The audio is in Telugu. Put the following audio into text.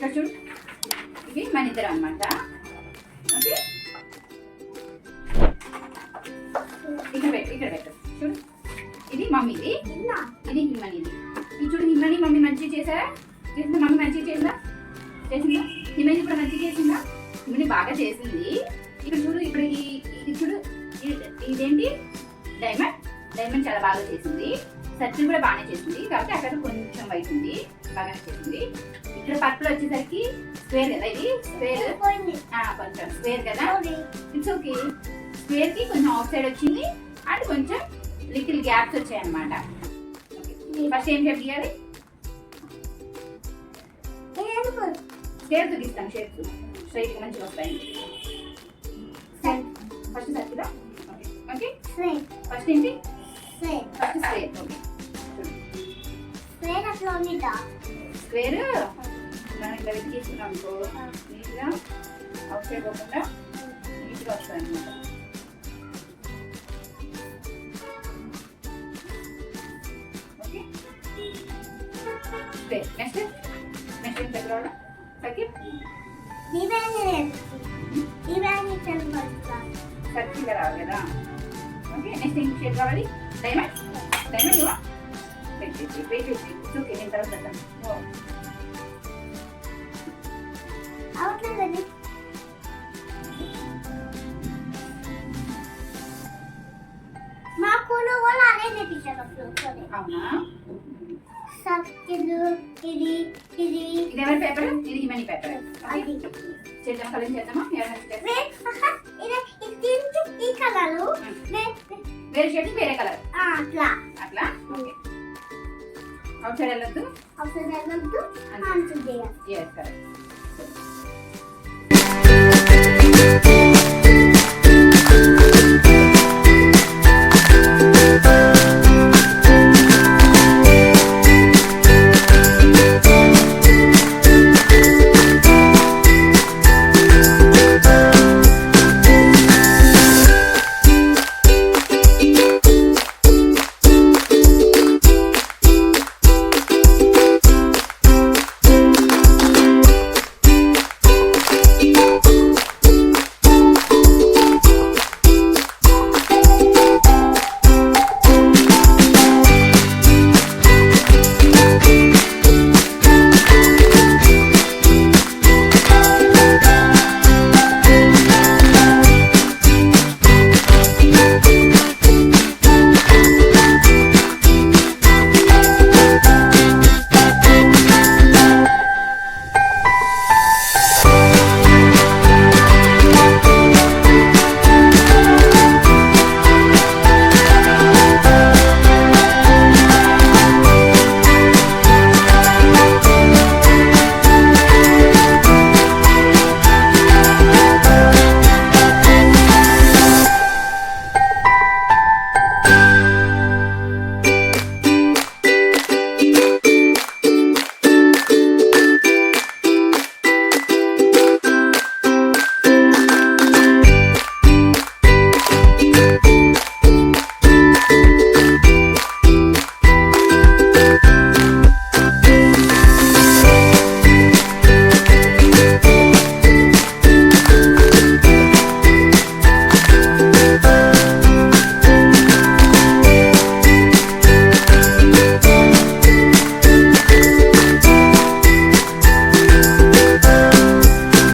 ఇక్కడ చూడు, ఇవి మన ఇద్దరు అనమాట. ఓకే, ఇక్కడ పెట్టు చూడు. ఇది మమ్మీది, ఇది హిమనిది. ఇది చూడు, హిమని మమ్మీ మంచిగా చేసిందా? మమ్మీ మంచిగా చేసిందా? హిమని ఇప్పుడు మంచిగా చేసిందా? హిమని బాగా చేసింది. ఇక్కడ చూడు, ఇప్పుడు ఇది చూడు, ఇదేంటి డైమండ్ చాలా బాగా చేసింది. సర్కిల్ కూడా బాగానే చేసింది, కాబట్టి అక్కడ కొంచెం వైట్ ఉంది, బాగానే చేసింది. ఇక్కడ పర్పుల్ వచ్చేసరికి స్క్వేర్ కదా, ఇది స్క్వేర్ కొంచెం స్క్వేర్ కదా, ఇట్స్ ఓకే. స్క్వేర్ కి కొంచెం ఆఫ్ సైడ్ వచ్చింది అండ్ కొంచెం లిటిల్ గ్యాప్స్ వచ్చాయి అన్నమాట. ఫస్ట్ ఏం షేప్ గీయాలి? షేప్స్ గీస్తాం, షేప్స్ స్ట్రైట్ గా మంచిగా వస్తాయి. First circle, okay. ఫస్ట్ ఏంటి? First square. ఓకే, స్క్వేర్ మనం ఇట్లా తీసుకున్నాం అనుకో, నీట్గా అవుట్ సైడ్ పోకుండా నీట్గా వస్తాయి అన్నమాట. Okay, square. నెక్స్ట్ ఏం పెట్టాలి? సర్కిల్ సర్కిల్ రావాలి కదా. ఓకే, నెక్స్ట్ ఏం షేప్ కావాలి? డైమండ్ ఇవ్వ. వెయిట్ ఓకే, నేను తర్వాత పెడతాను. మా స్కూల్లో వాళ్ళు అదే చేపించారు. అవునా? సర్కిల్ ఇది ఎవరి పేపర్? ఇది హిమని పేపర్. చేద్దాం, కలర్ చేద్దామా? ఈ కలరు వేరే షేడ్ వేరే కలర్ అట్లా అట్లా. ఓకే, అవుట్ సైడ్ వెళ్ళొద్దు, అవుట్ సైడ్ వెళ్ళొద్దు. yes, correct.